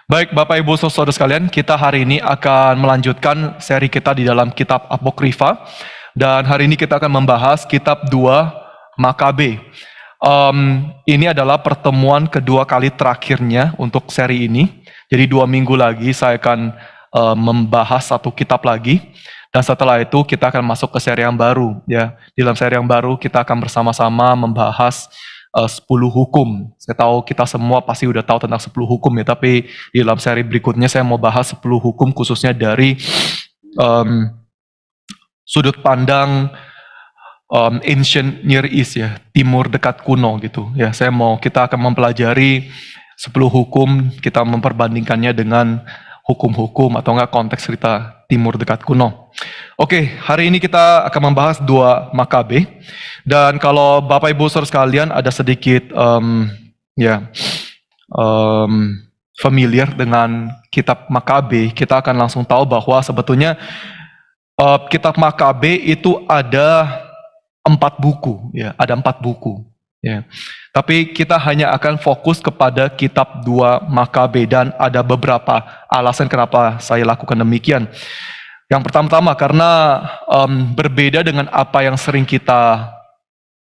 Baik, Bapak Ibu Saudara sekalian, kita hari ini akan melanjutkan seri kita di dalam kitab Apokrifa. Dan hari ini kita akan membahas kitab 2 Makabe. Ini adalah pertemuan kedua kali terakhirnya untuk seri ini. Jadi 2 minggu lagi saya akan membahas satu kitab lagi. Dan setelah itu kita akan masuk ke seri yang baru. Ya, di dalam seri yang baru kita akan bersama-sama membahas 10 hukum. Saya tahu kita semua pasti udah tahu tentang 10 hukum ya, tapi di dalam seri berikutnya saya mau bahas 10 hukum khususnya dari sudut pandang ancient Near East ya, timur dekat kuno gitu. Ya, kita akan mempelajari 10 hukum, kita memperbandingkannya dengan hukum-hukum atau enggak konteks cerita timur dekat kuno. Oke, hari ini kita akan membahas 2 Makabe. Dan kalau Bapak Ibu Saudara sekalian ada sedikit familiar dengan kitab Makabe, kita akan langsung tahu bahwa sebetulnya kitab Makabe itu ada 4 buku, ya, ada 4 buku. Ya. Tapi kita hanya akan fokus kepada kitab 2 Makabe dan ada beberapa alasan kenapa saya lakukan demikian. Yang pertama-tama karena berbeda dengan apa yang sering kita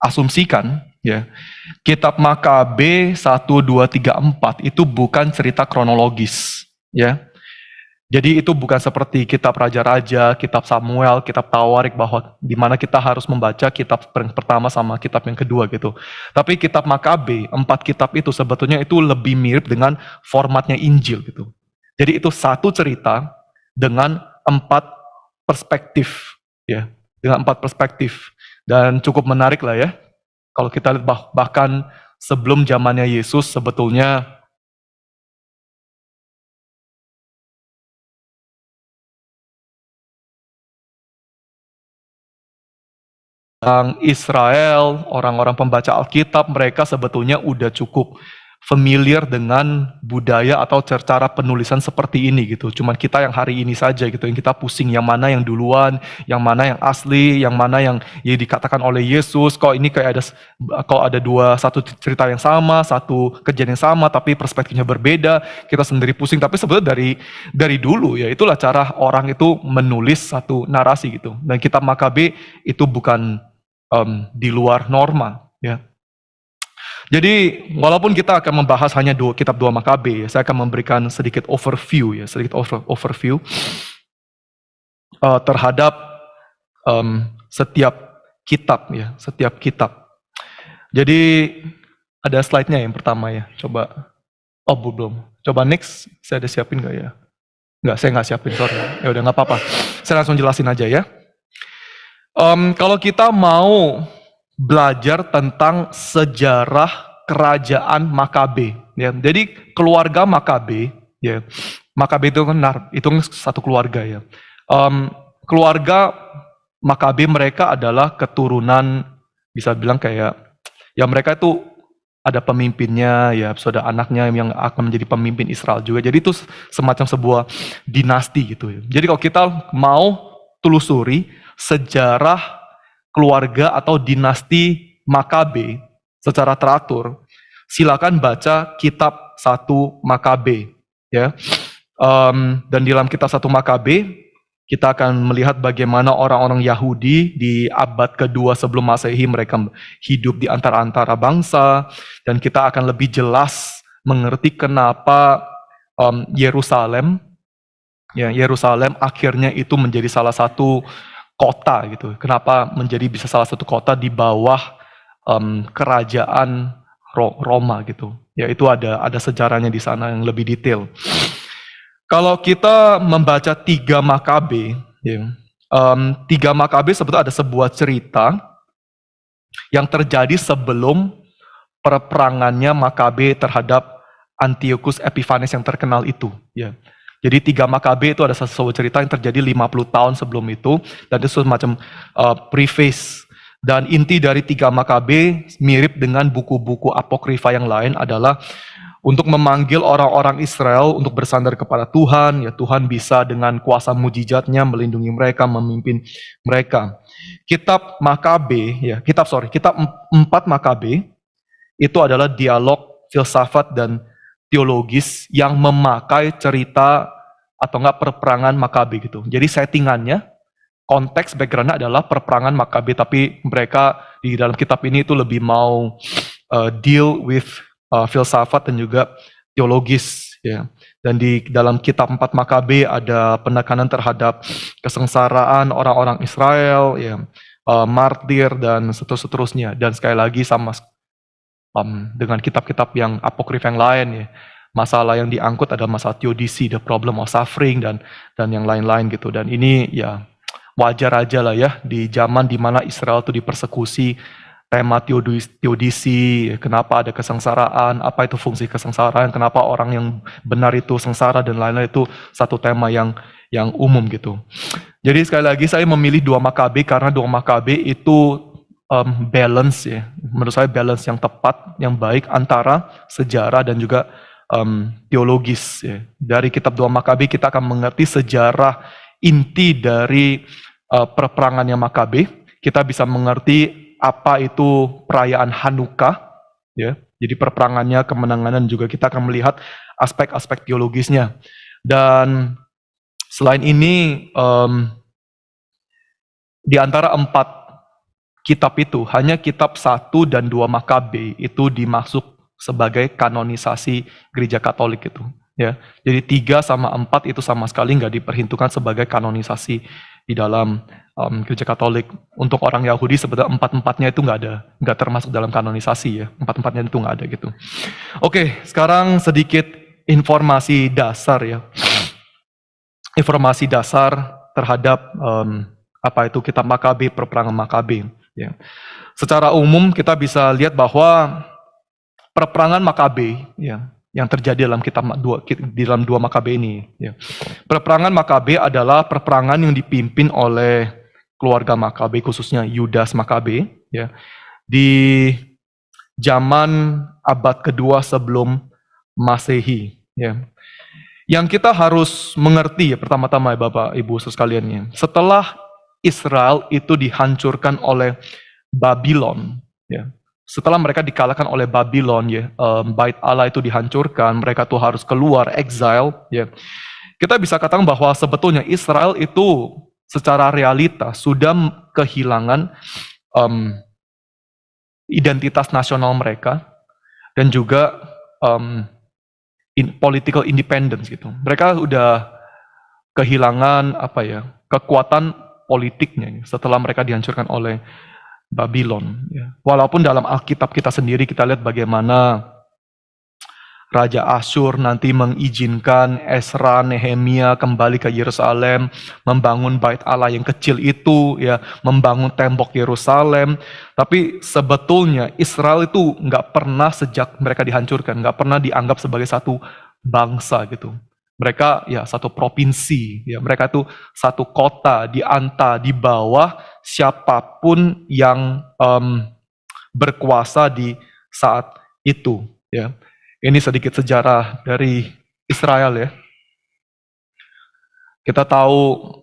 asumsikan, ya. Kitab Makabe 1, 2, 3, 4 itu bukan cerita kronologis, ya. Jadi itu bukan seperti kitab Raja-Raja, kitab Samuel, kitab Tawarik bahwa di mana kita harus membaca kitab yang pertama sama kitab yang kedua gitu. Tapi kitab Makabe, 4 kitab itu sebetulnya itu lebih mirip dengan formatnya Injil gitu. Jadi itu satu cerita dengan 4 perspektif, ya, dengan 4 perspektif dan cukup menarik lah ya. Kalau kita lihat bahkan sebelum zamannya Yesus sebetulnya orang Israel, orang-orang pembaca Alkitab, mereka sebetulnya udah cukup familiar dengan budaya atau cara penulisan seperti ini gitu. Cuman kita yang hari ini saja gitu, yang kita pusing yang mana yang duluan, yang mana yang asli, yang mana yang ya dikatakan oleh Yesus. Kok ini kayak ada satu cerita yang sama, satu kejadian yang sama, tapi perspektifnya berbeda. Kita sendiri pusing. Tapi sebetulnya dari dulu ya itulah cara orang itu menulis satu narasi gitu. Dan kitab Makabe itu bukan di luar norma, ya. Jadi walaupun kita akan membahas hanya kitab 2 Makabe, saya akan memberikan sedikit overview ya, overview terhadap setiap kitab ya, setiap kitab. Jadi ada slide-nya yang pertama ya, coba. Oh belum, coba next, saya ada siapin nggak ya? Nggak, saya nggak siapin, sorry. Ya udah nggak apa-apa, saya langsung jelasin aja ya. Kalau kita mau belajar tentang sejarah kerajaan Makabe, ya. Jadi keluarga Makabe, ya. Makabe itu kan satu keluarga ya. Keluarga Makabe mereka adalah keturunan, bisa bilang kayak ya mereka itu ada pemimpinnya ya, sudah anaknya yang akan menjadi pemimpin Israel juga. Jadi itu semacam sebuah dinasti gitu ya. Jadi kalau kita mau telusuri sejarah keluarga atau dinasti Makabe secara teratur, silakan baca kitab 1 Makabe ya. Dan di dalam kitab 1 Makabe kita akan melihat bagaimana orang-orang Yahudi di abad kedua sebelum Masehi mereka hidup di antara bangsa, dan kita akan lebih jelas mengerti kenapa Yerusalem akhirnya itu menjadi salah satu kota gitu. Kenapa bisa salah satu kota di bawah kerajaan Roma gitu. Ya itu ada sejarahnya di sana yang lebih detail. Kalau kita membaca 3 Makabe, ya, 3 Makabe sebetulnya ada sebuah cerita yang terjadi sebelum perperangannya Makabe terhadap Antiochus Epiphanes yang terkenal itu. Ya. Jadi 3 Makabe itu ada sebuah cerita yang terjadi 50 tahun sebelum itu, dan itu semacam preface. Dan inti dari 3 Makabe mirip dengan buku-buku apokrifa yang lain adalah untuk memanggil orang-orang Israel untuk bersandar kepada Tuhan, ya Tuhan bisa dengan kuasa mujizatnya melindungi mereka, memimpin mereka. Kitab 4 Makabe itu adalah dialog, filsafat, dan teologis yang memakai cerita atau enggak perperangan Makabe gitu. Jadi settingannya, konteks backgroundnya adalah perperangan Makabe, tapi mereka di dalam kitab ini itu lebih mau deal with filsafat dan juga teologis ya. Dan di dalam kitab 4 Makabe ada penekanan terhadap kesengsaraan orang-orang Israel ya, martir dan seterusnya. Dan sekali lagi sama dengan kitab-kitab yang apokrif yang lain ya, masalah yang diangkut adalah masalah teodisi, the problem of suffering dan yang lain-lain gitu. Dan ini ya wajar aja lah ya di zaman dimana Israel itu dipersekusi, tema teodisi, kenapa ada kesengsaraan, apa itu fungsi kesengsaraan, kenapa orang yang benar itu sengsara dan lain-lain, itu satu tema yang umum gitu. Jadi sekali lagi saya memilih 2 Makabe karena 2 Makabe itu balance ya, menurut saya balance yang tepat, yang baik antara sejarah dan juga teologis ya. Dari kitab 2 Makabe kita akan mengerti sejarah inti dari perperangannya Makabe. Kita bisa mengerti apa itu perayaan Hanukkah ya. Jadi perperangannya, kemenangan, dan juga kita akan melihat aspek-aspek teologisnya. Dan selain ini di antara 4 kitab itu hanya kitab 1 dan 2 Makabe itu dimasuk sebagai kanonisasi gereja Katolik itu ya. Jadi 3 sama 4 itu sama sekali nggak diperhitungkan sebagai kanonisasi di dalam gereja Katolik. Untuk orang Yahudi sebetulnya 4-4-nya itu nggak termasuk dalam kanonisasi ya. 4-4-nya itu nggak ada gitu. Oke, sekarang sedikit informasi dasar ya. Informasi dasar terhadap apa itu kitab Makabe, perperangan Makabe. Ya. Secara umum kita bisa lihat bahwa perperangan Makabe ya, yang terjadi dalam kitab dalam 2 Makabe ini ya. Perperangan Makabe adalah perperangan yang dipimpin oleh keluarga Makabe, khususnya Yudas Makabe ya, di zaman abad kedua sebelum Masehi ya. Yang kita harus mengerti ya, pertama-tama ya Bapak Ibu sekalian ya, setelah Israel itu dihancurkan oleh Babylon ya. Setelah mereka dikalahkan oleh Babylon ya, bait Allah itu dihancurkan, mereka tuh harus keluar exile ya. Kita bisa katakan bahwa sebetulnya Israel itu secara realita sudah kehilangan identitas nasional mereka dan juga political independence gitu. Mereka udah kehilangan apa ya, kekuatan politiknya setelah mereka dihancurkan oleh Babylon ya. Walaupun dalam Alkitab kita sendiri kita lihat bagaimana Raja Asyur nanti mengizinkan Ezra, Nehemia kembali ke Yerusalem, membangun bait Allah yang kecil itu ya, membangun tembok Yerusalem. Tapi sebetulnya Israel itu nggak pernah sejak mereka dihancurkan, nggak pernah dianggap sebagai satu bangsa gitu. Mereka ya satu provinsi, ya mereka itu satu kota di bawah siapapun yang berkuasa di saat itu ya. Ini sedikit sejarah dari Israel ya. Kita tahu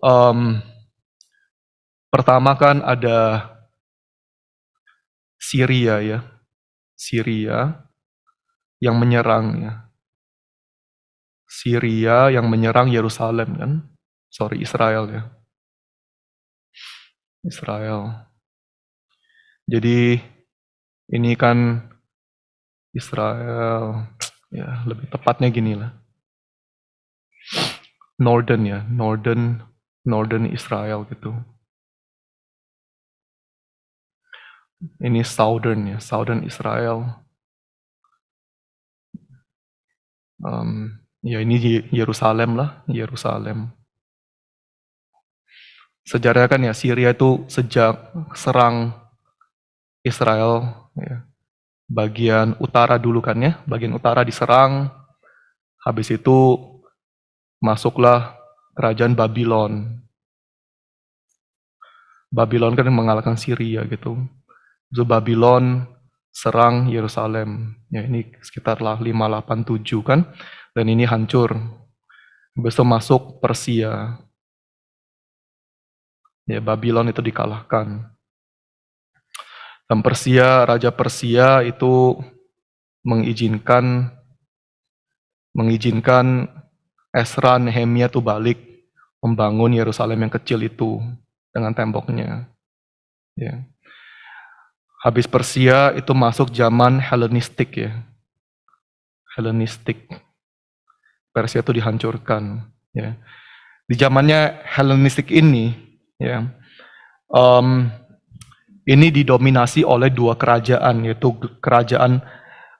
pertama kan ada Syria ya. Syria yang menyerang ya. Syria yang menyerang Yerusalem kan. Sorry, Israel ya. Israel. Jadi ini kan Israel, ya lebih tepatnya gini lah. Northern ya, Northern Israel gitu. Ini Southern ya, Southern Israel. Ya ini Yerusalem lah, Yerusalem. Sejarah kan ya, Syria itu sejak serang Israel ya, bagian utara dulu kan ya, bagian utara diserang, habis itu masuklah kerajaan Babylon. Babylon kan mengalahkan Syria gitu. Terus Babylon serang Yerusalem. Ya ini sekitar 587 kan, dan ini hancur. Habis itu masuk Persia. Ya Babylon itu dikalahkan. Dan Persia, Raja Persia itu mengizinkan mengizinkan Ezra, Nehemia tuh balik membangun Yerusalem yang kecil itu dengan temboknya. Ya. Habis Persia itu masuk zaman Helenistik ya. Helenistik. Persia itu dihancurkan. Ya. Di zamannya Helenistik ini, ya, ini didominasi oleh dua kerajaan, yaitu kerajaan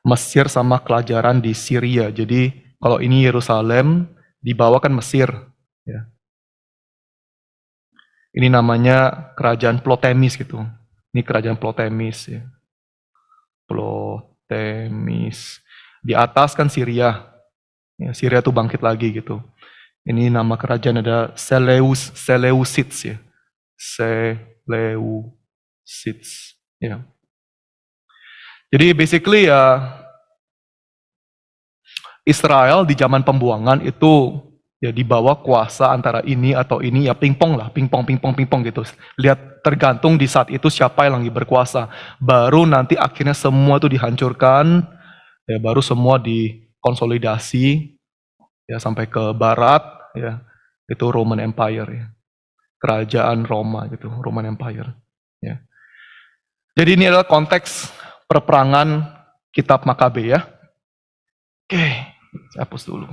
Mesir sama kerajaan di Syria. Jadi kalau ini Yerusalem, di bawah kan Mesir. Ya. Ini namanya kerajaan Ptolemis gitu. Ini kerajaan Ptolemis. Ya. Ptolemis. Di atas kan Syria. Ya, Syria tuh bangkit lagi gitu. Ini nama kerajaan ada Seleucids ya. Seleucids. Ya. Jadi basically ya Israel di zaman pembuangan itu ya di bawah kuasa antara ini atau ini ya pingpong lah, pingpong gitu. Lihat tergantung di saat itu siapa yang lagi berkuasa. Baru nanti akhirnya semua itu dihancurkan, ya baru semua dikonsolidasi ya sampai ke barat ya. Itu Roman Empire ya. Kerajaan Roma gitu, Roman Empire ya. Jadi ini adalah konteks perperangan kitab Makabe ya. Oke, saya hapus dulu.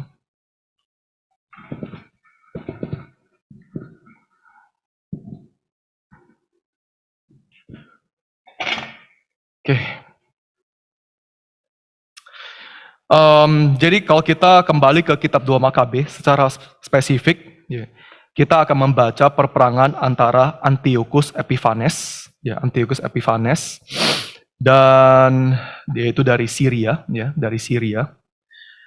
Oke. Jadi kalau kita kembali ke kitab 2 Makabe secara spesifik, ya, kita akan membaca perperangan antara Antiochus Epiphanes, ya Antiochus Epiphanes, dan dia itu dari Syria, ya dari Syria,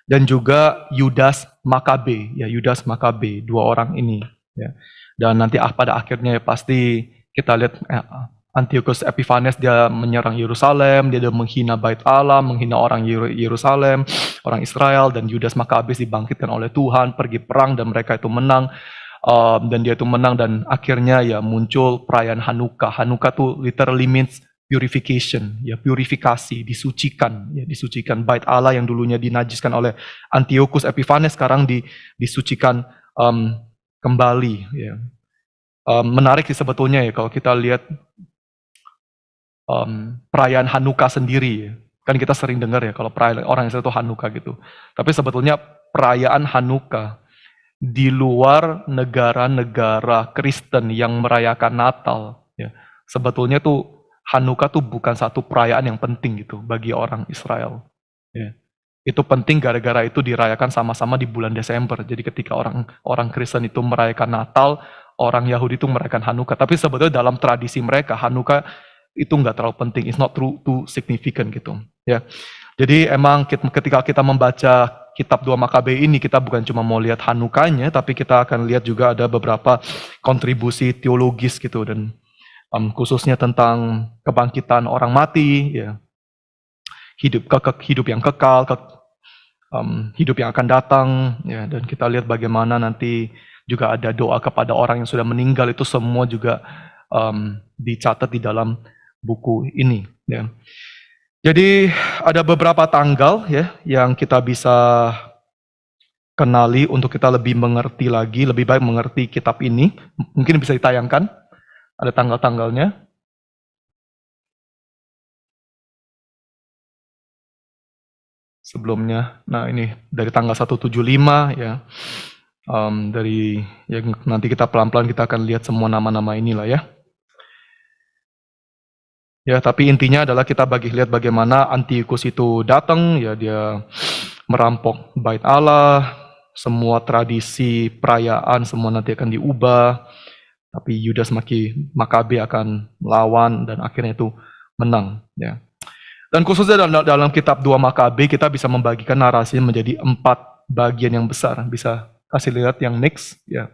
dan juga Yudas Makabe, ya Yudas Makabe, dua orang ini, ya. Dan nanti pada akhirnya pasti kita lihat Antiochus Epiphanes dia menyerang Yerusalem, dia menghina Bait Allah, menghina orang Yerusalem, orang Israel, dan Yudas Makabes dibangkitkan oleh Tuhan, pergi perang dan mereka itu menang, dan dia itu menang dan akhirnya ya muncul perayaan Hanukkah. Hanukkah tuh literally means purification, ya purifikasi, disucikan, ya disucikan. Bait Allah yang dulunya dinajiskan oleh Antiochus Epiphanes sekarang disucikan kembali. Ya. Menarik sih sebetulnya ya kalau kita lihat perayaan Hanukkah sendiri. Kan kita sering dengar ya kalau perayaan orang Israel itu Hanukkah gitu. Tapi sebetulnya perayaan Hanukkah di luar negara-negara Kristen yang merayakan Natal, ya, sebetulnya tuh Hanukkah tuh bukan satu perayaan yang penting gitu bagi orang Israel. Ya. Itu penting gara-gara itu dirayakan sama-sama di bulan Desember. Jadi ketika orang Kristen itu merayakan Natal, orang Yahudi itu merayakan Hanukkah. Tapi sebetulnya dalam tradisi mereka Hanukkah itu nggak terlalu penting, it's not too significant gitu. Ya, jadi emang ketika kita membaca kitab 2 Makabe ini kita bukan cuma mau lihat Hanukkahnya, tapi kita akan lihat juga ada beberapa kontribusi teologis gitu dan khususnya tentang kebangkitan orang mati, ya, hidup yang kekal, hidup yang akan datang, ya, dan kita lihat bagaimana nanti juga ada doa kepada orang yang sudah meninggal itu semua juga dicatat di dalam buku ini. Ya. Jadi ada beberapa tanggal ya yang kita bisa kenali untuk kita lebih mengerti lagi, lebih baik mengerti kitab ini. Mungkin bisa ditayangkan, ada tanggal-tanggalnya. Sebelumnya, nah ini dari tanggal 175 ya, dari yang nanti kita pelan-pelan kita akan lihat semua nama-nama inilah ya. Ya, tapi intinya adalah kita lihat bagaimana Antiochus itu datang, ya dia merampok Bait Allah, semua tradisi perayaan semua nanti akan diubah, tapi Yudas Makabe akan melawan dan akhirnya itu menang. Ya. Dan khususnya dalam kitab 2 Makabe kita bisa membagikan narasi menjadi 4 bagian yang besar. Bisa kasih lihat yang next, ya.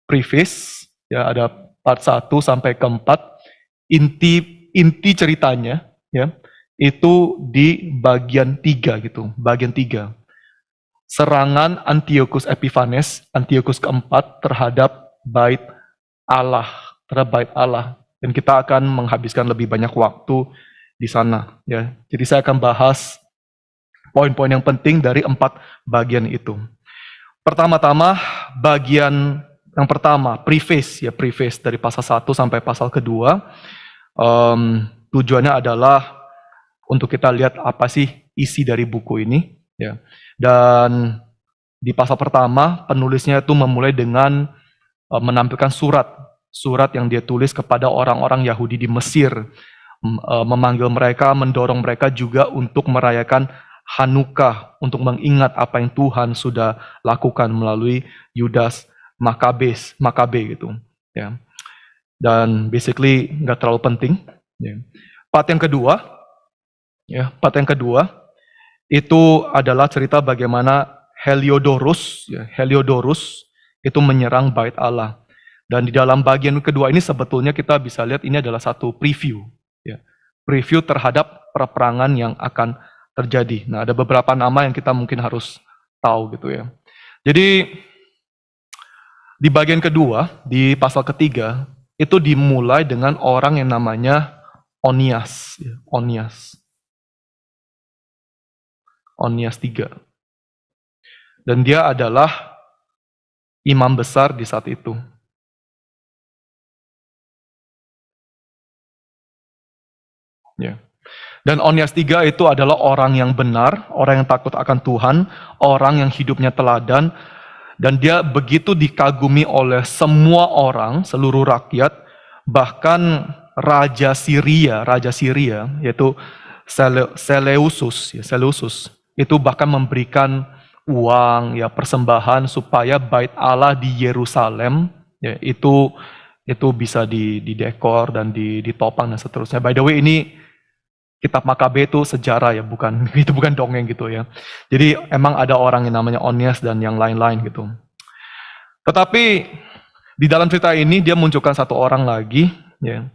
Preface, ya ada part 1 sampai ke 4. Inti ceritanya ya itu di bagian 3 gitu, bagian 3. Serangan Antiochus Epiphanes, Antiochus keempat terhadap Bait Allah, dan kita akan menghabiskan lebih banyak waktu di sana ya. Jadi saya akan bahas poin-poin yang penting dari 4 bagian itu. Pertama-tama bagian yang pertama, preface dari pasal 1 sampai pasal kedua. Tujuannya adalah untuk kita lihat apa sih isi dari buku ini, ya. Dan di pasal pertama penulisnya itu memulai dengan menampilkan surat yang dia tulis kepada orang-orang Yahudi di Mesir, memanggil mereka, mendorong mereka juga untuk merayakan Hanukkah, untuk mengingat apa yang Tuhan sudah lakukan melalui Yudas Makabe gitu, ya. Dan basically nggak terlalu penting. Ya. Part yang kedua itu adalah cerita bagaimana Heliodorus itu menyerang Bait Allah. Dan di dalam bagian kedua ini sebetulnya kita bisa lihat ini adalah satu preview, ya. Preview terhadap peperangan yang akan terjadi. Nah, ada beberapa nama yang kita mungkin harus tahu gitu ya. Jadi di bagian kedua, di pasal ketiga, itu dimulai dengan orang yang namanya Onias, ya. Onias 3. Dan dia adalah imam besar di saat itu. Ya. Dan Onias 3 itu adalah orang yang benar, orang yang takut akan Tuhan, orang yang hidupnya teladan, dan dia begitu dikagumi oleh semua orang, seluruh rakyat, bahkan Raja Syria, yaitu Seleucus, itu bahkan memberikan uang, ya, persembahan supaya Bait Allah di Yerusalem, ya, itu bisa didekor dan ditopang dan seterusnya. By the way, ini Kitab Makabe itu sejarah ya, bukan itu bukan dongeng gitu ya. Jadi emang ada orang yang namanya Onias dan yang lain-lain gitu. Tetapi di dalam cerita ini dia munculkan satu orang lagi, ya.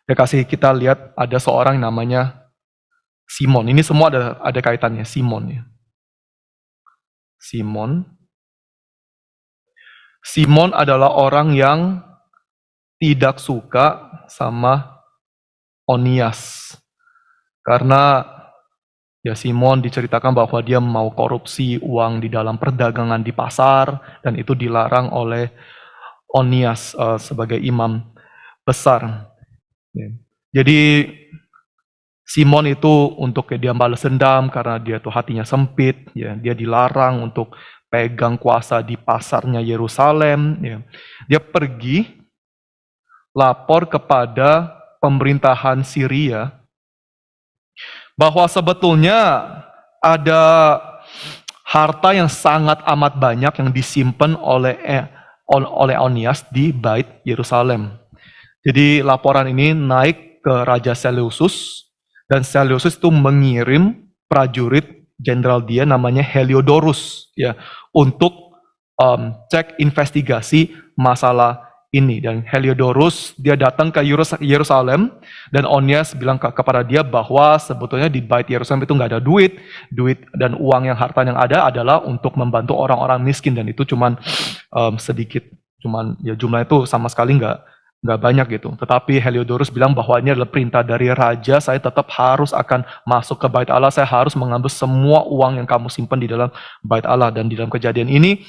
Dia kasih kita lihat ada seorang yang namanya Simon. Ini semua ada kaitannya, Simon ya. Simon adalah orang yang tidak suka sama Onias. Karena ya Simon diceritakan bahwa dia mau korupsi uang di dalam perdagangan di pasar, dan itu dilarang oleh Onias sebagai imam besar. Ya. Jadi Simon itu untuk dia balas dendam karena dia tuh hatinya sempit, ya. Dia dilarang untuk pegang kuasa di pasarnya Yerusalem, ya. Dia pergi lapor kepada pemerintahan Syria bahwa sebetulnya ada harta yang sangat amat banyak yang disimpan oleh Onias di Bait Yerusalem. Jadi laporan ini naik ke Raja Seleucus, dan Seleucus itu mengirim prajurit jenderal dia namanya Heliodorus, ya, untuk cek investigasi masalah ini. Dan Heliodorus dia datang ke Yerusalem, dan Onias bilang kepada dia bahwa sebetulnya di Bait Yerusalem itu nggak ada duit dan uang yang harta yang ada adalah untuk membantu orang-orang miskin, dan itu cuman sedikit, cuman ya jumlah itu sama sekali nggak banyak gitu. Tetapi Heliodorus bilang bahwa ini adalah perintah dari raja, saya tetap harus akan masuk ke Bait Allah, saya harus mengambil semua uang yang kamu simpan di dalam Bait Allah. Dan di dalam kejadian ini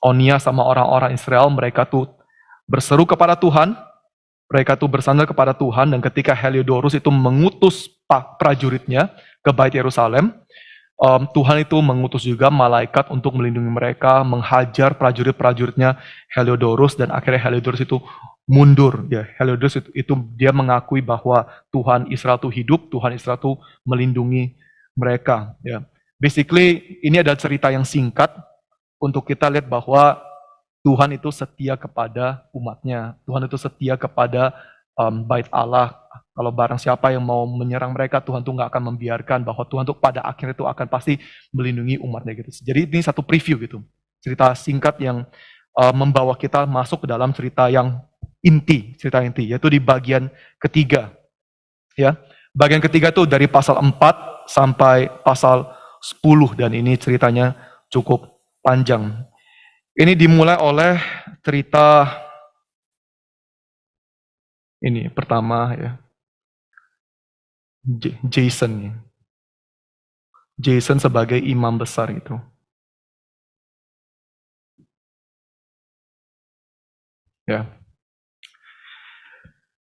Onias sama orang-orang Israel, mereka tuh berseru kepada Tuhan, mereka tuh bersandar kepada Tuhan, dan ketika Heliodorus itu mengutus prajuritnya ke Bait Yerusalem, Tuhan itu mengutus juga malaikat untuk melindungi mereka, menghajar prajurit-prajuritnya Heliodorus, dan akhirnya Heliodorus itu mundur. Ya, Heliodorus itu dia mengakui bahwa Tuhan Israel itu hidup, Tuhan Israel itu melindungi mereka. Ya, basically ini adalah cerita yang singkat untuk kita lihat bahwa Tuhan itu setia kepada umatnya. Tuhan itu setia kepada Bait Allah. Kalau barang siapa yang mau menyerang mereka, Tuhan tuh nggak akan membiarkan, bahwa Tuhan tuh pada akhirnya itu akan pasti melindungi umatnya gitu. Jadi ini satu preview gitu. Cerita singkat yang membawa kita masuk ke dalam cerita inti, yaitu di bagian ketiga. Ya. Bagian ketiga itu dari pasal 4 sampai pasal 10, dan ini ceritanya cukup panjang. Ini dimulai oleh cerita ini pertama ya, Jason. Jason sebagai imam besar itu. Ya.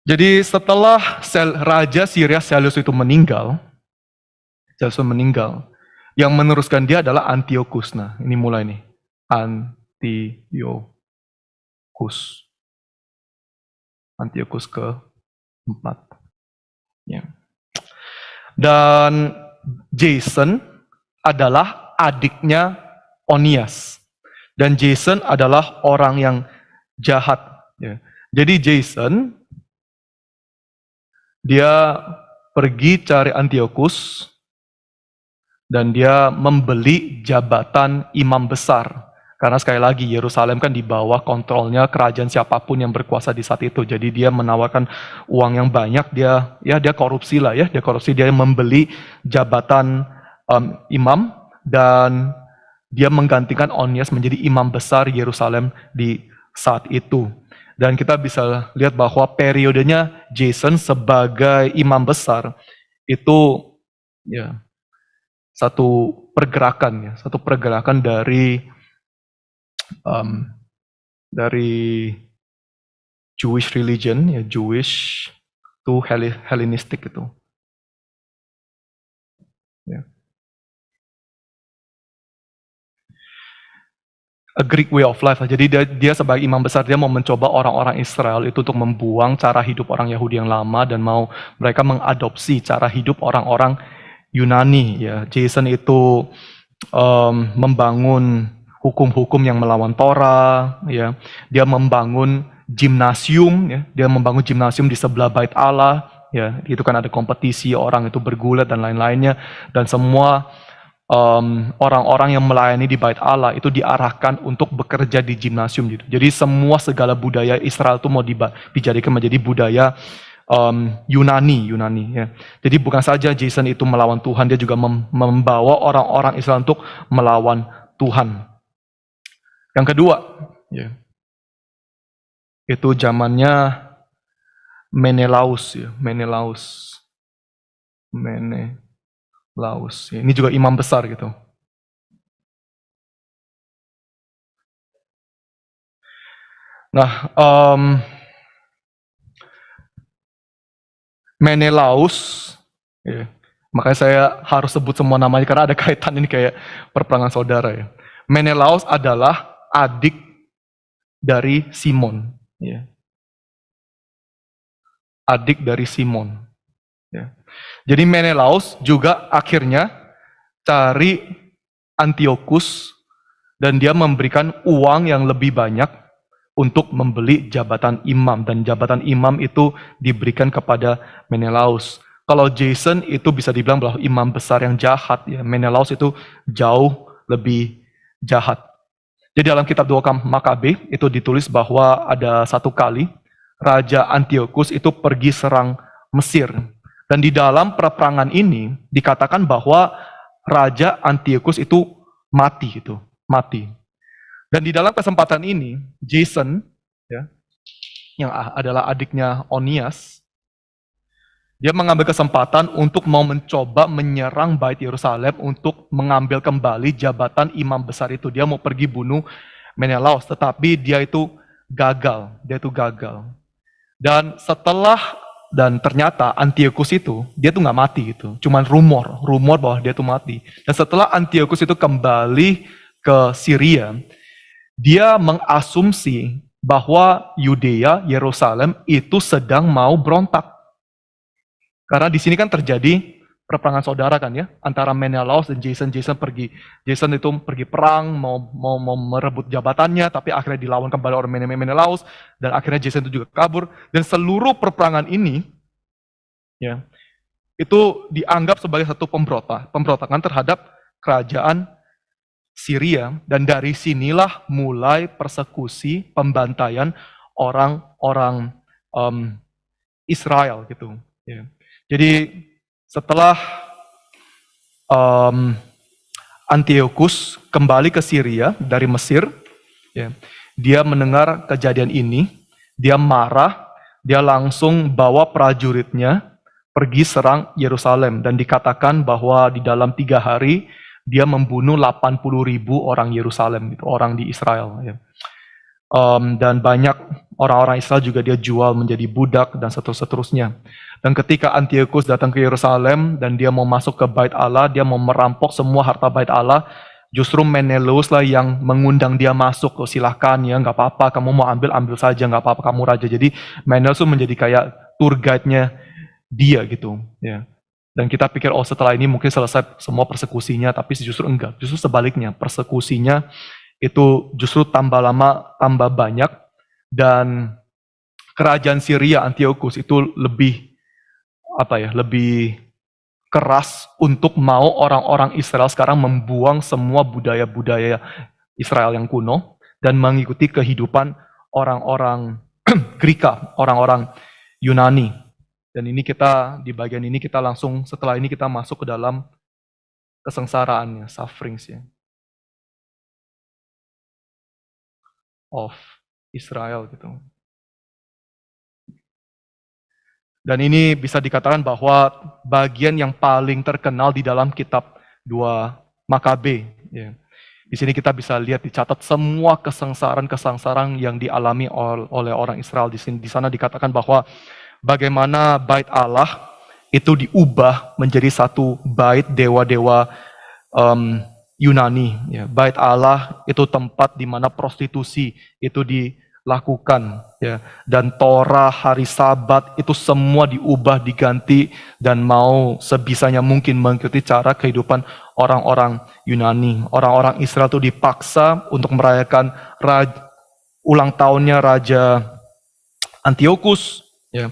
Jadi setelah Raja Syria Seleucus itu meninggal, yang meneruskan dia adalah Antiochus. Nah, ini mulai nih. Antiochus ke-4. Ya. Dan Jason adalah adiknya Onias. Dan Jason adalah orang yang jahat. Ya. Jadi Jason, dia pergi cari Antiochus, dan dia membeli jabatan imam besar. Karena sekali lagi Yerusalem kan di bawah kontrolnya kerajaan siapapun yang berkuasa di saat itu. Jadi dia menawarkan uang yang banyak, dia korupsi lah ya, dia membeli jabatan imam, dan dia menggantikan Onias menjadi imam besar Yerusalem di saat itu. Dan kita bisa lihat bahwa periodenya Jason sebagai imam besar itu ya satu pergerakan dari Jewish religion, ya Jewish to Hellenistic itu. Ya. A Greek way of life. Jadi dia sebagai imam besar, dia mau mencoba orang-orang Israel itu untuk membuang cara hidup orang Yahudi yang lama dan mau mereka mengadopsi cara hidup orang-orang Yunani. Ya, Jason itu membangun hukum-hukum yang melawan Torah. Ya, dia membangun gimnasium. Ya, dia membangun gimnasium di sebelah Bait Allah. Ya, itu kan ada kompetisi orang itu bergulat dan lain-lainnya, dan semua orang-orang yang melayani di Bait Allah itu diarahkan untuk bekerja di gimnasium gitu. Jadi segala budaya Israel itu mau dijadikan menjadi budaya Yunani ya. Jadi bukan saja Jason itu melawan Tuhan, dia juga membawa orang-orang Israel untuk melawan Tuhan. Yang kedua, ya, itu zamannya Menelaus ya, Menelaus. Ini juga imam besar gitu. Nah, Menelaus, ya, makanya saya harus sebut semua namanya karena ada kaitan ini kayak perperangan saudara ya. Menelaus adalah adik dari Simon, ya. Adik dari Simon. Ya. Jadi Menelaus juga akhirnya cari Antiochus dan dia memberikan uang yang lebih banyak untuk membeli jabatan imam, dan jabatan imam itu diberikan kepada Menelaus. Kalau Jason itu bisa dibilang bahwa imam besar yang jahat, ya. Menelaus itu jauh lebih jahat. Jadi dalam kitab 2 Makabe itu ditulis bahwa ada satu kali Raja Antiochus itu pergi serang Mesir. Dan di dalam peperangan ini dikatakan bahwa Raja Antiochus itu mati. Dan di dalam kesempatan ini, Jason, ya, yang adalah adiknya Onias, dia mengambil kesempatan untuk mau mencoba menyerang Bait Yerusalem untuk mengambil kembali jabatan imam besar itu. Dia mau pergi bunuh Menelaus, tetapi dia itu gagal. Dan ternyata Antiochus itu, dia tuh nggak mati gitu. Cuman rumor bahwa dia tuh mati. Dan setelah Antiochus itu kembali ke Syria, dia mengasumsi bahwa Yudea, Yerusalem itu sedang mau berontak. Karena di sini kan terjadi perperangan saudara kan ya, antara Menelaus dan Jason. Jason itu pergi perang, mau merebut jabatannya, tapi akhirnya dilawan kembali oleh Menelaus, dan akhirnya Jason itu juga kabur. Dan seluruh perperangan ini, ya, itu dianggap sebagai satu pemberontakan terhadap kerajaan Syria, dan dari sinilah mulai persekusi, pembantaian orang-orang Israel gitu. Ya. Jadi setelah Antiochus kembali ke Syria dari Mesir, ya, dia mendengar kejadian ini, dia marah, dia langsung bawa prajuritnya pergi serang Yerusalem, dan dikatakan bahwa di dalam 3 hari dia membunuh 80.000 orang Yerusalem, gitu, orang di Israel. Ya. Dan banyak orang-orang Israel juga dia jual menjadi budak dan seterusnya. Dan ketika Antiochus datang ke Yerusalem dan dia mau masuk ke Bait Allah, dia mau merampok semua harta Bait Allah, justru Menelaus lah yang mengundang dia masuk. Oh, silahkan ya, nggak apa-apa, kamu mau ambil saja, nggak apa-apa, kamu raja. Jadi Menelaus tuh menjadi kayak tour guide-nya dia gitu. Ya. Dan kita pikir, oh setelah ini mungkin selesai semua persekusinya, tapi justru enggak. Justru sebaliknya, persekusinya itu justru tambah lama, tambah banyak, dan kerajaan Syria Antiochus itu lebih lebih keras untuk mau orang-orang Israel sekarang membuang semua budaya-budaya Israel yang kuno dan mengikuti kehidupan orang-orang Greka, orang-orang Yunani. Dan ini kita di bagian ini kita langsung setelah ini kita masuk ke dalam kesengsaraannya, sufferings ya. Of Israel gitu. Dan ini bisa dikatakan bahwa bagian yang paling terkenal di dalam kitab 2 Makabe. Ya. Di sini kita bisa lihat dicatat semua kesengsaraan yang dialami oleh orang Israel. Di sana dikatakan bahwa bagaimana bait Allah itu diubah menjadi satu bait dewa-dewa Yunani. Ya. Bait Allah itu tempat di mana prostitusi itu dilakukan. Ya. Dan Torah, hari Sabat itu semua diubah, diganti, dan mau sebisanya mungkin mengikuti cara kehidupan orang-orang Yunani. Orang-orang Israel itu dipaksa untuk merayakan ulang tahunnya Raja Antiochus. Ya.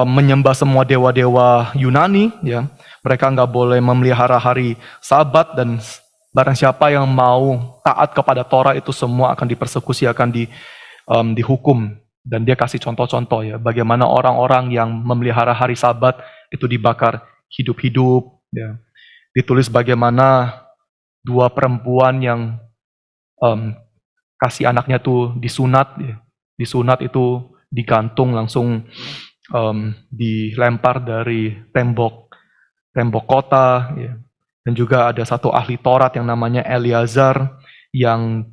Menyembah semua dewa-dewa Yunani. Ya. Mereka nggak boleh memelihara hari Sabat, dan barang siapa yang mau taat kepada Torah itu semua akan dipersekusi, akan dihukum. Dan dia kasih contoh-contoh ya, bagaimana orang-orang yang memelihara hari Sabat itu dibakar hidup-hidup. Ya. Ditulis bagaimana 2 perempuan yang kasih anaknya tuh disunat. Ya. Disunat itu digantung langsung, dilempar dari tembok kota. Ya. Dan juga ada satu ahli Taurat yang namanya Eleazar yang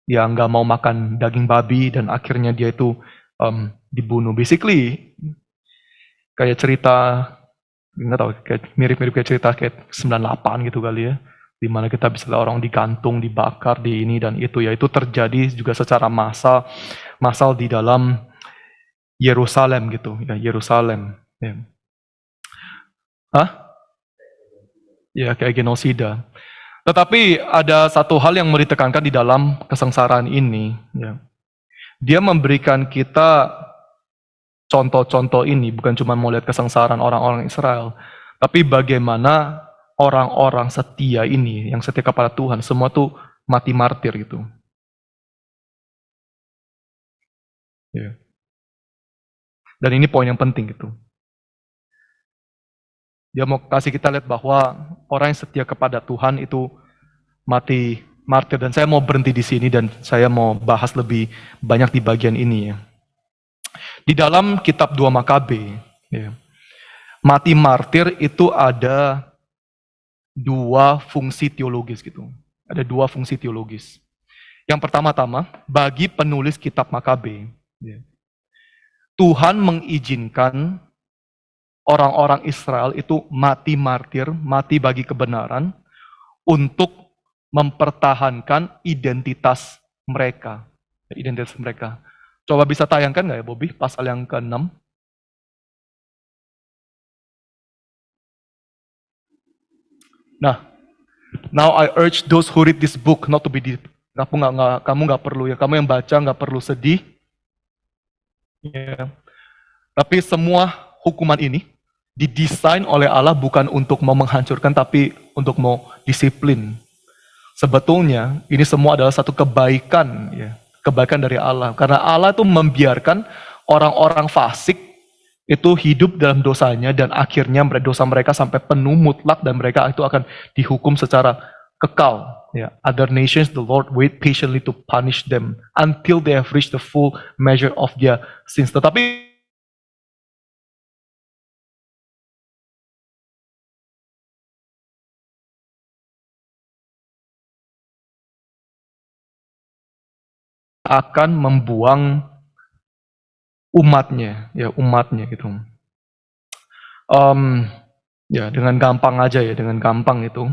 nggak mau makan daging babi, dan akhirnya dia itu dibunuh. Basically kayak cerita, nggak tahu, kayak mirip-mirip kayak cerita kayak 98 gitu kali ya, dimana kita bisa lihat orang digantung, dibakar, di ini dan itu ya. Itu terjadi juga secara massal di dalam Yerusalem gitu ya, Yerusalem. Ya. Hah? Ya, kayak genosida. Tetapi ada satu hal yang mau ditekankan di dalam kesengsaraan ini. Ya. Dia memberikan kita contoh-contoh ini, bukan cuma mau lihat kesengsaraan orang-orang Israel, tapi bagaimana orang-orang setia ini, yang setia kepada Tuhan, semua tuh mati martir gitu. Ya. Dan ini poin yang penting gitu. Dia mau kasih kita lihat bahwa orang yang setia kepada Tuhan itu mati martir. Dan saya mau berhenti di sini dan saya mau bahas lebih banyak di bagian ini ya. Di dalam kitab 2 Makabe, ya, mati martir itu ada 2 fungsi teologis gitu. Ada 2 fungsi teologis. Yang pertama-tama, bagi penulis kitab Makabe, ya, Tuhan mengizinkan orang-orang Israel itu mati martir, mati bagi kebenaran, untuk mempertahankan identitas mereka. Identitas mereka. Coba bisa tayangkan nggak ya Bobby, pasal yang ke-6? Nah, now I urge those who read this book not to be kamu nggak perlu ya, kamu yang baca nggak perlu sedih. Ya. Tapi semua hukuman ini didesain oleh Allah bukan untuk mau menghancurkan, tapi untuk mau disiplin. Sebetulnya ini semua adalah satu kebaikan, ya, kebaikan dari Allah. Karena Allah itu membiarkan orang-orang fasik itu hidup dalam dosanya, dan akhirnya dosa mereka sampai penuh mutlak, dan mereka itu akan dihukum secara kekal. Ya. Other nations, the Lord wait patiently to punish them until they have reached the full measure of their sins. Tetapi akan membuang umatnya, ya umatnya gitu. Ya dengan gampang aja ya, dengan gampang itu.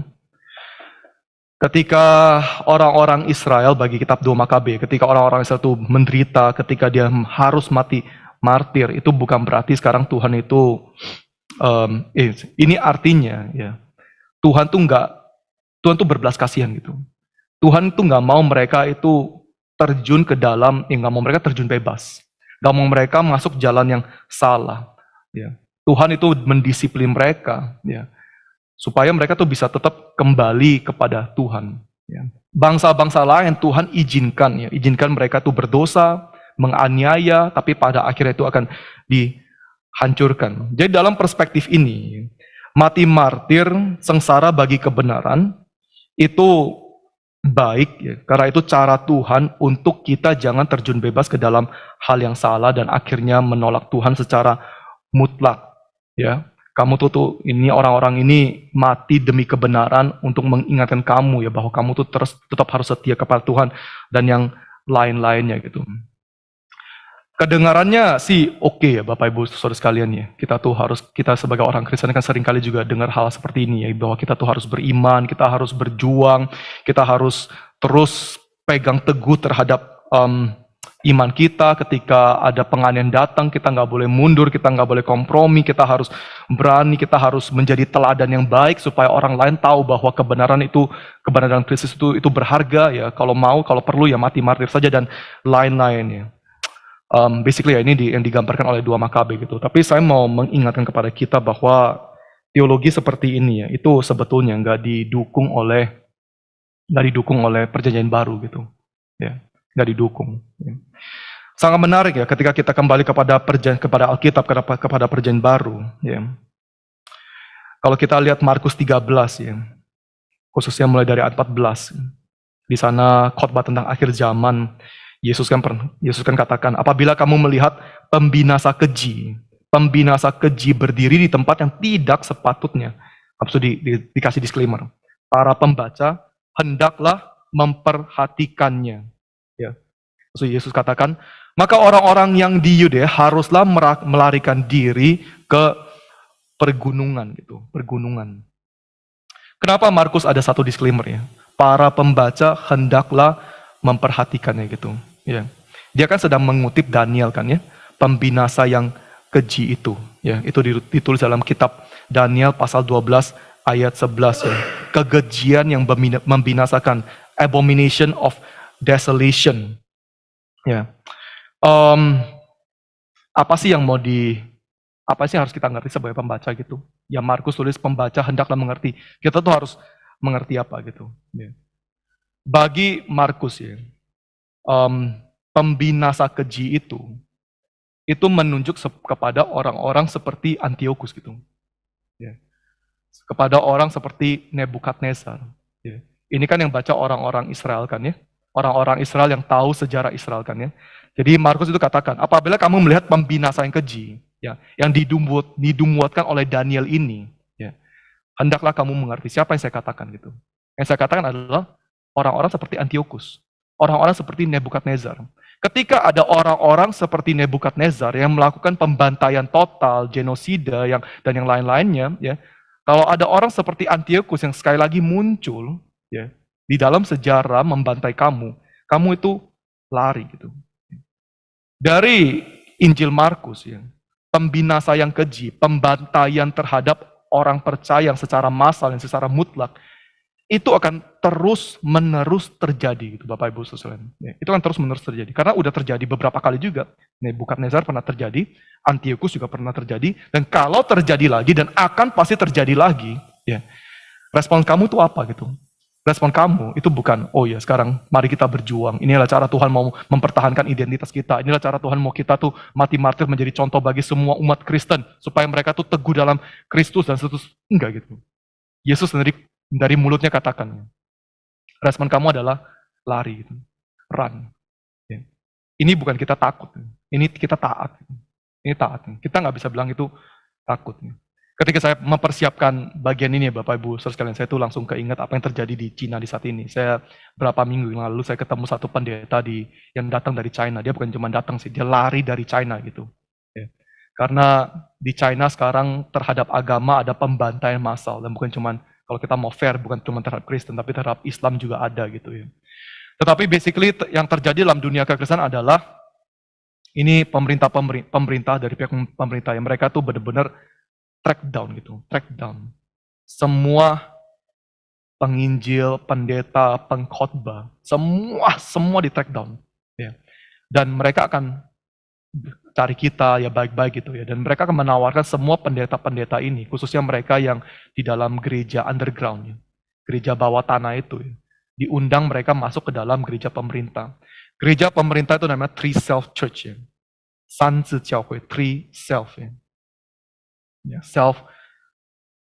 Ketika orang-orang Israel bagi kitab 2 Makabe, ketika orang-orang Israel itu menderita, ketika dia harus mati martir, itu bukan berarti sekarang Tuhan itu ini artinya ya Tuhan tuh berbelas kasihan gitu. Tuhan tuh nggak mau mereka itu terjun ke dalam, nggak mau mereka terjun bebas, nggak mau mereka masuk jalan yang salah. Ya. Tuhan itu mendisiplin mereka, ya, supaya mereka tuh bisa tetap kembali kepada Tuhan. Ya. Bangsa-bangsa lain Tuhan izinkan, ya, izinkan mereka tuh berdosa, menganiaya, tapi pada akhirnya itu akan dihancurkan. Jadi dalam perspektif ini, mati martir, sengsara bagi kebenaran, itu baik, ya, karena itu cara Tuhan untuk kita jangan terjun bebas ke dalam hal yang salah dan akhirnya menolak Tuhan secara mutlak. Ya, kamu tuh ini orang-orang ini mati demi kebenaran untuk mengingatkan kamu ya bahwa kamu tuh terus tetap harus setia kepada Tuhan dan yang lain-lainnya gitu. Kedengarannya sih oke ya Bapak Ibu Saudara sekalian ya. Kita sebagai orang Kristen kan seringkali juga dengar hal seperti ini ya, bahwa kita tuh harus beriman, kita harus berjuang, kita harus terus pegang teguh terhadap iman kita. Ketika ada penganiayaan datang, kita nggak boleh mundur, kita nggak boleh kompromi, kita harus berani, kita harus menjadi teladan yang baik supaya orang lain tahu bahwa kebenaran Kristus itu berharga ya. Kalau perlu ya mati martir saja dan lain-lainnya. Basically ya ini yang digambarkan oleh 2 Makabe gitu. Tapi saya mau mengingatkan kepada kita bahwa teologi seperti ini ya, itu sebetulnya nggak didukung oleh perjanjian baru gitu. Ya, nggak didukung. Ya. Sangat menarik ya ketika kita kembali kepada Alkitab, kepada perjanjian baru. Ya. Kalau kita lihat Markus 13 ya, khususnya mulai dari ayat 14, di sana khotbah tentang akhir zaman. Yesus kan katakan, apabila kamu melihat pembinasa keji berdiri di tempat yang tidak sepatutnya. Maksud dikasih disclaimer. Para pembaca hendaklah memperhatikannya. Ya. Maksud Yesus katakan, maka orang-orang yang di Yudea haruslah melarikan diri ke pergunungan gitu, pergunungan. Kenapa Markus ada satu disclaimer ya? Para pembaca hendaklah memperhatikannya gitu. Ya. Dia kan sedang mengutip Daniel kan ya, pembinasa yang keji itu. Ya, itu ditulis dalam kitab Daniel pasal 12 ayat 11 ya. Kekejian yang membinasakan, abomination of desolation. Ya. Apa sih yang harus kita ngerti sebagai pembaca gitu? Ya Markus tulis pembaca hendaklah mengerti. Kita tuh harus mengerti apa gitu. Ya. Bagi Markus ya, pembinasa keji itu menunjuk kepada orang-orang seperti Antiochus gitu, ya. Kepada orang seperti Nebukadnezar. Ya. Ini kan yang baca orang-orang Israel kan ya, orang-orang Israel yang tahu sejarah Israel kan ya. Jadi Markus itu katakan, apabila kamu melihat pembinasa yang keji, ya, yang didumuatkan oleh Daniel ini, ya, hendaklah kamu mengerti siapa yang saya katakan gitu. Yang saya katakan adalah orang-orang seperti Antiochus, orang-orang seperti Nebukadnezar. Ketika ada orang-orang seperti Nebukadnezar yang melakukan pembantaian total, genosida dan yang lain-lainnya, ya, kalau ada orang seperti Antiochus yang sekali lagi muncul, ya, di dalam sejarah membantai kamu itu lari gitu. Dari Injil Markus, ya, pembinasa yang keji, pembantaian terhadap orang percaya yang secara massal, yang secara mutlak, itu akan terus-menerus terjadi gitu Bapak Ibu Saudara. Ya, itu akan terus-menerus terjadi. Karena udah terjadi beberapa kali juga. Nebukadnezar pernah terjadi, Antiochus juga pernah terjadi, dan kalau terjadi lagi dan akan pasti terjadi lagi, ya. Respon kamu tuh apa gitu? Respon kamu itu bukan, oh ya sekarang mari kita berjuang. Inilah cara Tuhan mau mempertahankan identitas kita. Inilah cara Tuhan mau kita tuh mati martir menjadi contoh bagi semua umat Kristen supaya mereka tuh teguh dalam Kristus dan seterusnya. Enggak gitu. Yesus dari mulutnya katakan, respon kamu adalah lari, gitu. Run. Ya. Ini bukan kita takut, ini kita taat. Ini taat. Kita nggak bisa bilang itu takut. Ketika saya mempersiapkan bagian ini ya Bapak Ibu saudara sekalian, saya tuh langsung keinget apa yang terjadi di Cina di saat ini. Saya berapa minggu yang lalu saya ketemu satu pendeta yang datang dari China. Dia bukan cuma datang sih, dia lari dari China gitu. Ya. Karena di China sekarang terhadap agama ada pembantaian massal dan bukan cuma kalau kita mau fair bukan cuma terhadap Kristen tapi terhadap Islam juga ada gitu ya. Tetapi basically yang terjadi dalam dunia kekristenan adalah ini pemerintah dari pihak pemerintah yang mereka tuh benar-benar track down. Semua penginjil, pendeta, pengkhotbah, semua di track down. Ya. Dan mereka akan cari kita ya baik-baik gitu ya. Dan mereka akan menawarkan semua pendeta-pendeta ini, khususnya mereka yang di dalam gereja underground, ya. Gereja bawah tanah itu, ya. Diundang mereka masuk ke dalam gereja pemerintah. Gereja pemerintah itu namanya Three Self Church ya. 三字教会 Three Self ya. Ya, self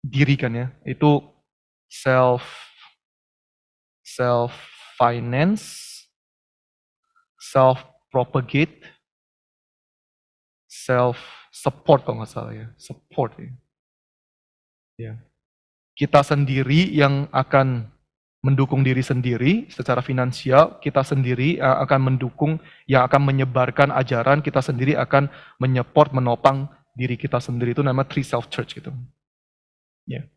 diri kan ya, itu self finance, self propagate, self support kalau nggak salah ya, support ya. Ya. Kita sendiri yang akan mendukung diri sendiri secara finansial, kita sendiri akan mendukung, yang akan menyebarkan ajaran, kita sendiri akan menopang diri kita sendiri, itu namanya Three Self Church gitu. Ya.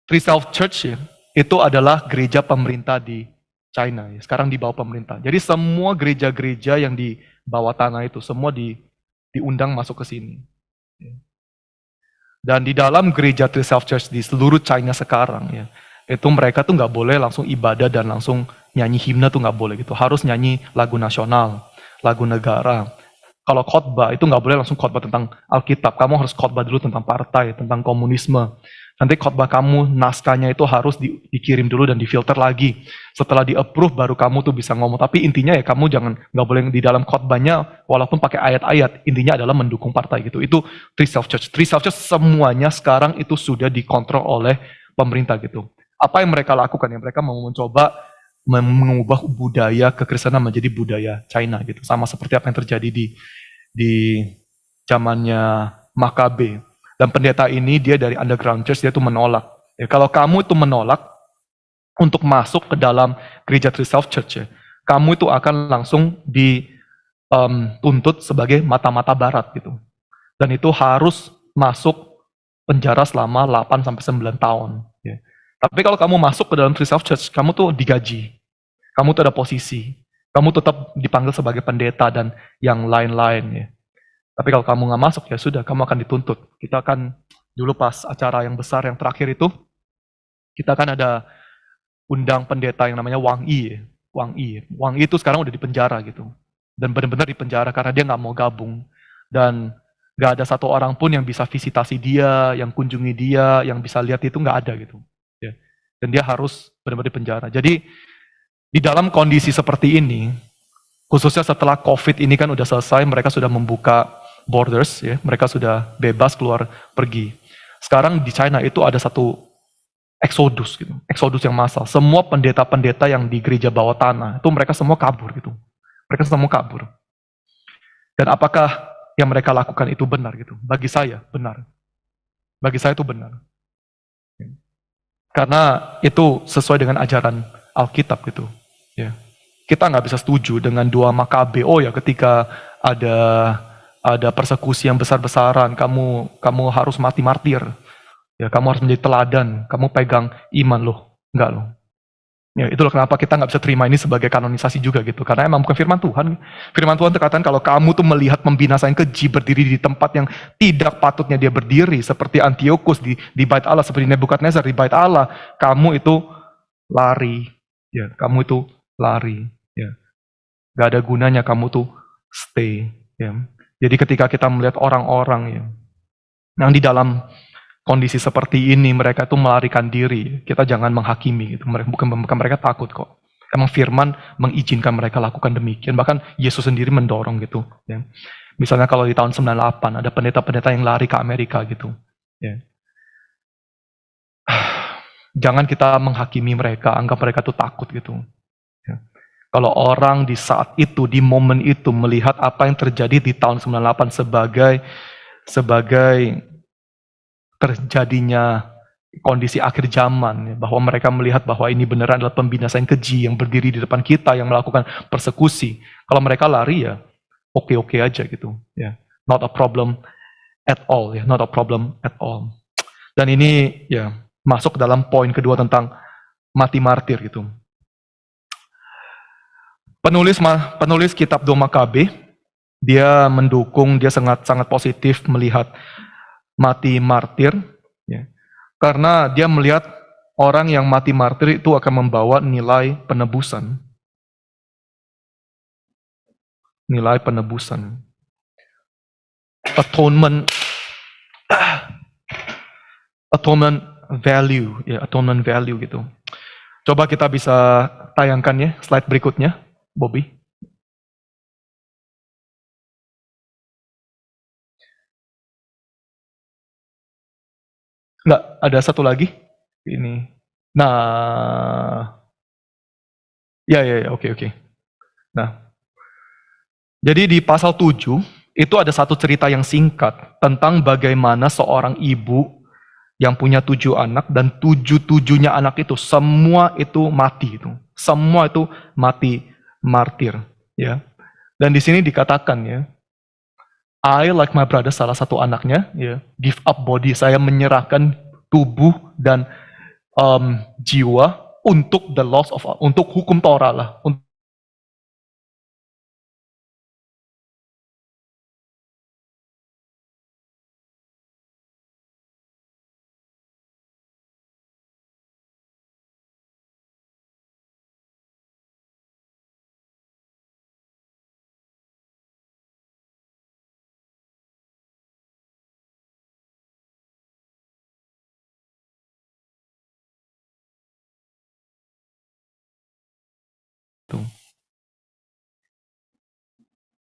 Three Self Church ya, itu adalah gereja pemerintah di China ya, sekarang di bawah pemerintah. Jadi semua gereja-gereja yang di bawah tanah itu semua diundang masuk ke sini. Ya. Dan di dalam gereja Three Self Church di seluruh China sekarang ya, itu mereka tuh nggak boleh langsung ibadah dan langsung nyanyi himne tuh nggak boleh gitu. Harus nyanyi lagu nasional, lagu negara. Kalau khotbah itu nggak boleh langsung khotbah tentang Alkitab. Kamu harus khotbah dulu tentang partai, tentang komunisme. Nanti khotbah kamu, naskahnya itu harus dikirim dulu dan difilter lagi. Setelah di-approve baru kamu tuh bisa ngomong. Tapi intinya ya kamu nggak boleh di dalam khotbahnya walaupun pakai ayat-ayat. Intinya adalah mendukung partai gitu. Itu Three Self Church. Three Self Church semuanya sekarang itu sudah dikontrol oleh pemerintah gitu. Apa yang mereka lakukan ya? Mereka mau mencoba mengubah budaya kekristenan menjadi budaya China gitu. Sama seperti apa yang terjadi di zamannya Makabe. Dan pendeta ini dia dari underground church, dia tuh menolak. Ya, kalau kamu itu menolak untuk masuk ke dalam gereja Three Self Church ya, kamu itu akan langsung dituntut sebagai mata-mata barat gitu. Dan itu harus masuk penjara selama 8-9 tahun. Ya. Tapi kalau kamu masuk ke dalam Three Self Church, kamu tuh digaji. Kamu tuh ada posisi. Kamu tetap dipanggil sebagai pendeta dan yang lain-lain ya. Tapi kalau kamu nggak masuk ya sudah, kamu akan dituntut. Kita akan dulu pas acara yang besar yang terakhir itu, kita kan ada undang pendeta yang namanya Wang Yi. Wang Yi itu sekarang udah di penjara gitu. Dan benar-benar di penjara karena dia nggak mau gabung. Dan nggak ada satu orang pun yang bisa visitasi dia, yang kunjungi dia, yang bisa lihat itu nggak ada gitu. Ya. Dan dia harus benar-benar di penjara. Jadi di dalam kondisi seperti ini, khususnya setelah COVID ini kan udah selesai, mereka sudah membuka borders, ya, mereka sudah bebas keluar pergi. Sekarang di China itu ada satu eksodus gitu, eksodus yang massal. Semua pendeta-pendeta yang di gereja bawah tanah itu mereka semua kabur gitu, mereka semua kabur. Dan apakah yang mereka lakukan itu benar gitu? Bagi saya benar, bagi saya itu benar, karena itu sesuai dengan ajaran Alkitab gitu. Ya. Kita nggak bisa setuju dengan 2 Makabe. Oh ya, ketika ada persekusi yang besar-besaran, kamu harus mati martir. Ya, kamu harus menjadi teladan. Kamu pegang iman loh, enggak loh. Ya, itulah kenapa kita nggak bisa terima ini sebagai kanonisasi juga gitu. Karena emang bukan firman Tuhan. Firman Tuhan terkatakan kalau kamu tuh melihat pembinasaan keji berdiri di tempat yang tidak patutnya dia berdiri, seperti Antiochus di bait Allah, seperti Nebukadnezar di bait Allah, kamu itu lari. Ya, kamu itu lari. Ya. Gak ada gunanya kamu tuh stay. Ya. Jadi ketika kita melihat orang-orang ya, yang di dalam kondisi seperti ini, mereka tuh melarikan diri, kita jangan menghakimi. Gitu. Bukan mereka takut kok. Emang firman mengizinkan mereka lakukan demikian. Bahkan Yesus sendiri mendorong gitu. Ya. Misalnya kalau di tahun 98 ada pendeta-pendeta yang lari ke Amerika gitu. Ya. Jangan kita menghakimi mereka, anggap mereka tuh takut gitu. Ya. Kalau orang di saat itu, di momen itu melihat apa yang terjadi di tahun 98 sebagai terjadinya kondisi akhir zaman, ya, bahwa mereka melihat bahwa ini beneran adalah pembinasaan keji yang berdiri di depan kita, yang melakukan persekusi. Kalau mereka lari ya oke-oke aja gitu, ya. Not a problem at all, ya, not a problem at all. Dan ini ya masuk dalam poin kedua tentang mati martir gitu. Penulis kitab 2 Makabe, dia mendukung, dia sangat positif melihat mati martir, ya. Karena dia melihat orang yang mati martir itu akan membawa nilai penebusan. Nilai penebusan. Atonement value, ya, atonement value gitu. Coba kita bisa tayangkan ya slide berikutnya, Bobby. Enggak, ada satu lagi. Ini. Nah, ya, oke. Nah, jadi di pasal 7, itu ada satu cerita yang singkat tentang bagaimana seorang ibu yang punya 7 anak, dan 7-7-nya anak itu, semua itu mati. Semua itu mati martir. Ya. Dan di sini dikatakan ya, I like my brother, salah satu anaknya, ya, give up body, saya menyerahkan tubuh dan jiwa untuk the loss of, untuk hukum Torah lah,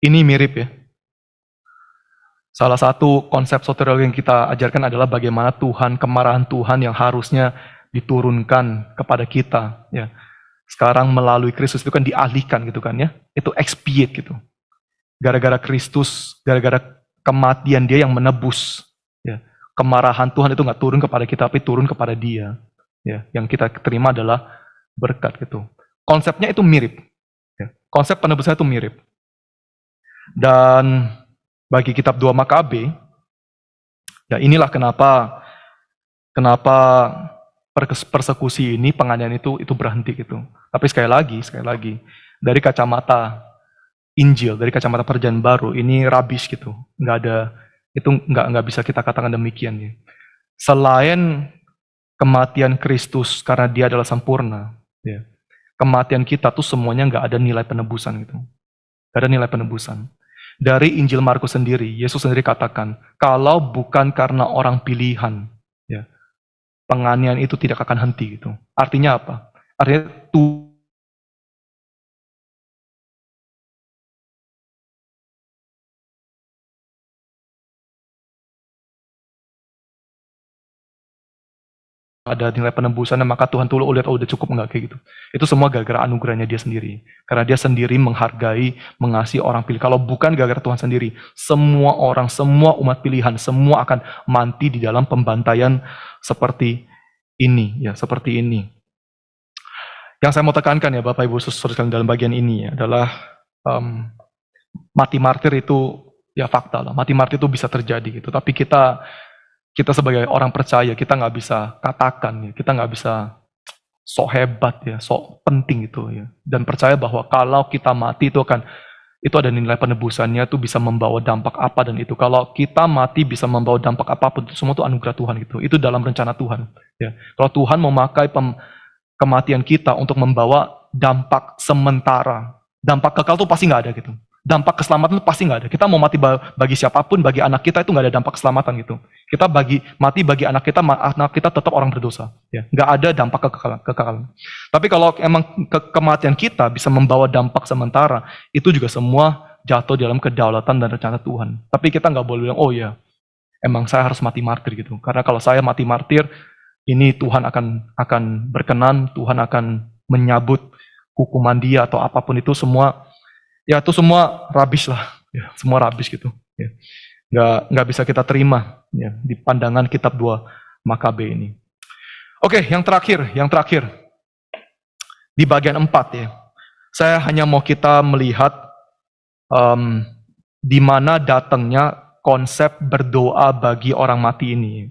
ini mirip ya. Salah satu konsep soteriologi yang kita ajarkan adalah bagaimana Tuhan, kemarahan Tuhan yang harusnya diturunkan kepada kita, ya. Sekarang melalui Kristus itu kan dialihkan gitu kan ya. Itu expiate gitu. Gara-gara Kristus, gara-gara kematian dia yang menebus, ya. Kemarahan Tuhan itu nggak turun kepada kita, tapi turun kepada dia, ya. Yang kita terima adalah berkat gitu. Konsepnya itu mirip, ya. Konsep penebusan itu mirip. Dan bagi kitab 2 Makabe, ya inilah kenapa persekusi ini, penganiayaan itu berhenti gitu. Tapi sekali lagi, dari kacamata Injil, dari kacamata Perjanjian Baru, ini rubbish gitu. Nggak bisa kita katakan demikian ya. Selain kematian Kristus karena dia adalah sempurna, ya. Kematian kita tuh semuanya nggak ada nilai penebusan gitu. Nggak ada nilai penebusan. Dari Injil Markus sendiri, Yesus sendiri katakan, kalau bukan karena orang pilihan, ya, penganiayaan itu tidak akan henti gitu. Artinya apa? Artinya ada nilai penebusan, maka Tuhan tuh lihat, udah cukup enggak kayak gitu. Itu semua gara-gara anugerahnya dia sendiri. Karena dia sendiri menghargai, mengasihi orang pilih. Kalau bukan gara-gara Tuhan sendiri, semua orang, semua umat pilihan, semua akan mati di dalam pembantaian seperti ini, ya, seperti ini. Yang saya mau tekankan ya Bapak Ibu Saudara dalam bagian ini adalah mati martir itu ya fakta lah. Mati martir itu bisa terjadi gitu. Tapi kita sebagai orang percaya, kita nggak bisa katakan, ya, kita nggak bisa sok hebat ya, sok penting itu ya. Dan percaya bahwa kalau kita mati itu ada nilai penebusannya, itu bisa membawa dampak apa, dan itu kalau kita mati bisa membawa dampak apapun, itu semua itu anugerah Tuhan gitu. Itu dalam rencana Tuhan. Ya. Kalau Tuhan memakai kematian kita untuk membawa dampak sementara, dampak kekal itu pasti nggak ada gitu. Dampak keselamatan itu pasti nggak ada. Kita mau mati bagi siapapun, bagi anak kita itu nggak ada dampak keselamatan gitu. Kita mati bagi anak kita tetap orang berdosa. Ya, nggak ada dampak kekekalan. Tapi kalau emang kematian kita bisa membawa dampak sementara, itu juga semua jatuh dalam kedaulatan dan rencana Tuhan. Tapi kita nggak boleh bilang, oh ya, emang saya harus mati martir gitu. Karena kalau saya mati martir, ini Tuhan akan berkenan, Tuhan akan menyabut hukuman dia atau apapun itu semua. Ya itu semua rubbish lah, ya, semua rubbish gitu. Ya. nggak bisa kita terima ya, di pandangan kitab 2 Makabe ini. Oke, yang terakhir di bagian 4 ya. Saya hanya mau kita melihat di mana datangnya konsep berdoa bagi orang mati ini.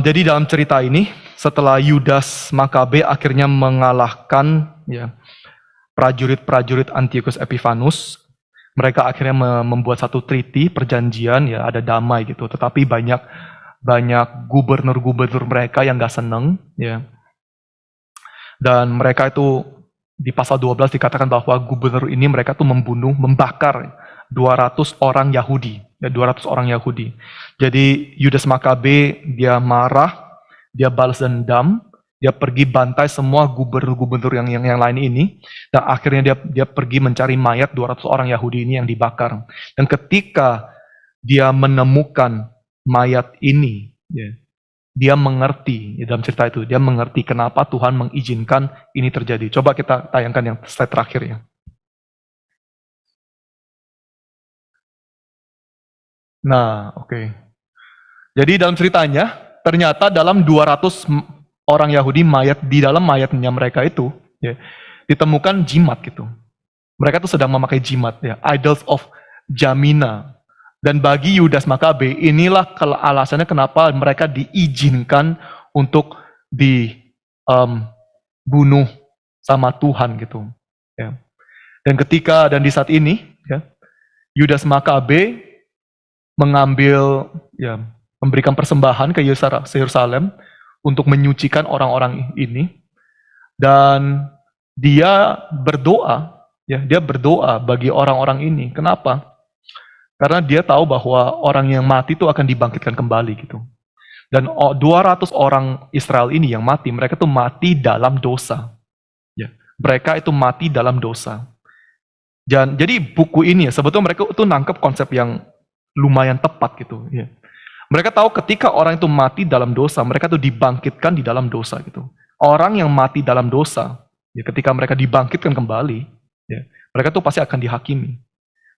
Jadi dalam cerita ini, setelah Yudas Makabe akhirnya mengalahkan ya prajurit-prajurit Antiochus Epiphanes, mereka akhirnya membuat satu treaty, perjanjian ya, ada damai gitu. Tetapi banyak gubernur-gubernur mereka yang gak seneng ya. Dan mereka itu di pasal 12 dikatakan bahwa gubernur ini mereka tuh membakar 200 orang Yahudi, ya 200 orang Yahudi. Jadi Yudas Makabe dia marah, dia balas dendam, dia pergi bantai semua gubernur-gubernur yang lain ini, dan akhirnya dia pergi mencari mayat 200 orang Yahudi ini yang dibakar. Dan ketika dia menemukan mayat ini, ya, dia mengerti ya, dalam cerita itu dia mengerti kenapa Tuhan mengizinkan ini terjadi. Coba kita tayangkan yang slide terakhir ya. Nah, oke. Jadi dalam ceritanya, ternyata dalam 200 orang Yahudi di dalam mayatnya mereka itu, ya, ditemukan jimat gitu. Mereka tuh sedang memakai jimat ya, idols of Jamina. Dan bagi Yudas Makabe, inilah alasannya kenapa mereka diizinkan untuk dibunuh sama Tuhan gitu. Ya. Dan di saat ini, ya, Yudas Makabe memberikan persembahan ke Yerusalem untuk menyucikan orang-orang ini, dan dia berdoa bagi orang-orang ini. Kenapa? Karena dia tahu bahwa orang yang mati itu akan dibangkitkan kembali gitu. Dan 200 orang Israel ini yang mati, mereka tuh mati dalam dosa. Ya, mereka itu mati dalam dosa. Dan jadi buku ini ya, sebetulnya mereka itu nangkep konsep yang lumayan tepat gitu. Ya. Mereka tahu ketika orang itu mati dalam dosa, mereka tuh dibangkitkan di dalam dosa gitu. Orang yang mati dalam dosa, ya, ketika mereka dibangkitkan kembali, ya, mereka tuh pasti akan dihakimi.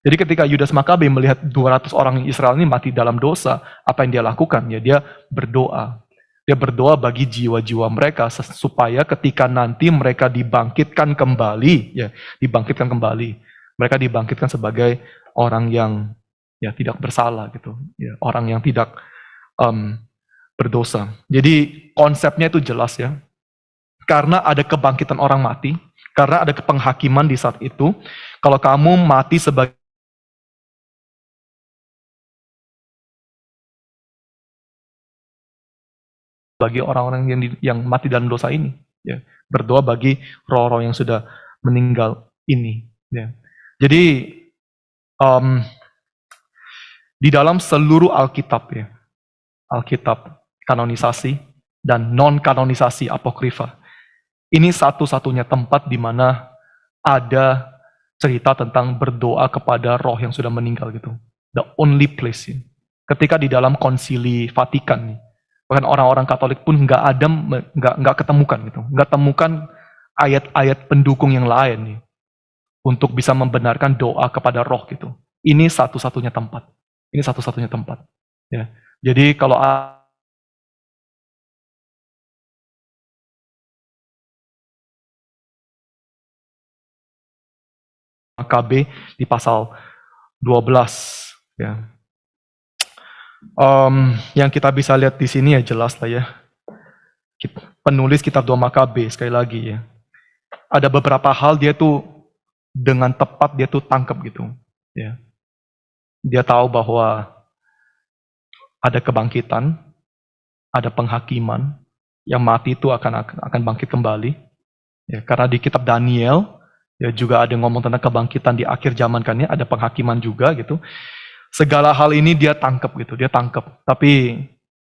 Jadi ketika Yudas Makabe melihat 200 orang Israel ini mati dalam dosa, apa yang dia lakukan? Ya, dia berdoa. Dia berdoa bagi jiwa-jiwa mereka supaya ketika nanti mereka dibangkitkan kembali, mereka dibangkitkan sebagai orang yang ya tidak bersalah gitu, ya, orang yang tidak berdosa. Jadi konsepnya itu jelas ya. Karena ada kebangkitan orang mati, karena ada penghakiman di saat itu, kalau kamu mati sebagai orang-orang yang mati dalam dosa ini, ya, berdoa bagi roh-roh yang sudah meninggal ini, ya. Jadi di dalam seluruh Alkitab ya, Alkitab kanonisasi dan non kanonisasi apokrifa, ini satu-satunya tempat di mana ada cerita tentang berdoa kepada roh yang sudah meninggal gitu. The only place ya. Ketika di dalam konsili Vatikan nih, bahkan orang-orang Katolik pun nggak ketemukan gitu, nggak temukan ayat-ayat pendukung yang lain nih untuk bisa membenarkan doa kepada roh gitu. Ini satu-satunya tempat. Ini satu-satunya tempat. Ya. Jadi kalau KB di pasal 12 ya. Yang kita bisa lihat di sini ya jelas lah ya. Penulis kitab 2 Makabe sekali lagi ya. Ada beberapa hal dia tuh dengan tepat dia tuh tangkap gitu ya. Dia tahu bahwa ada kebangkitan, ada penghakiman, yang mati itu akan bangkit kembali. Ya, karena di kitab Daniel ya juga ada ngomong tentang kebangkitan di akhir zaman kan ya, ada penghakiman juga gitu. Segala hal ini dia tangkap gitu, dia tangkap. Tapi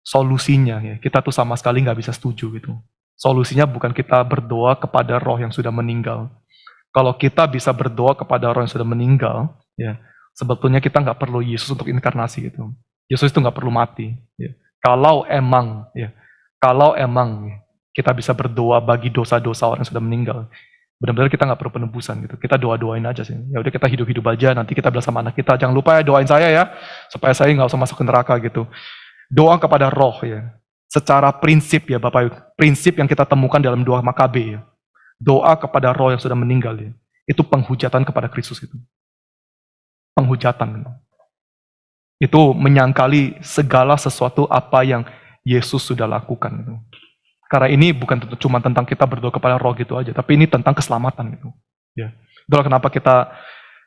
solusinya ya, kita tuh sama sekali nggak bisa setuju gitu. Solusinya bukan kita berdoa kepada roh yang sudah meninggal. Kalau kita bisa berdoa kepada roh yang sudah meninggal, ya sebetulnya kita nggak perlu Yesus untuk inkarnasi gitu. Yesus itu nggak perlu mati. Ya. Kalau emang kita bisa berdoa bagi dosa-dosa orang yang sudah meninggal, Benar-benar kita nggak perlu penebusan gitu. Kita doa-doain aja sih. Ya udah kita hidup-hidup aja. Nanti kita bilang sama anak kita, jangan lupa ya doain saya ya, supaya saya nggak usah masuk ke neraka gitu. Doa kepada roh ya. Secara prinsip ya Bapak Ibu, prinsip yang kita temukan dalam doa Makabe ya. Doa kepada roh yang sudah meninggal ya. Itu penghujatan kepada Kristus itu. Penghujatan. Itu menyangkali segala sesuatu apa yang Yesus sudah lakukan gitu. Karena ini bukan cuma tentang kita berdoa kepada roh gitu aja, tapi ini tentang keselamatan gitu. Ya. Itulah kenapa kita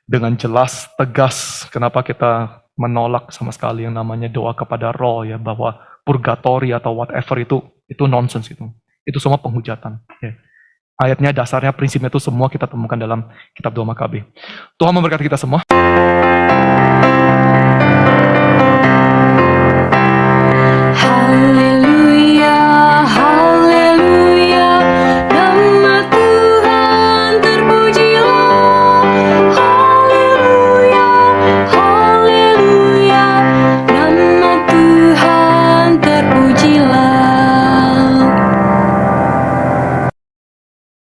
dengan jelas, tegas, kenapa kita menolak sama sekali yang namanya doa kepada roh ya, bahwa purgatori atau whatever itu nonsense gitu. Itu semua penghujatan. Ya. Ayatnya, dasarnya, prinsipnya itu semua kita temukan dalam kitab doa Makabe. Tuhan memberkati kita semua.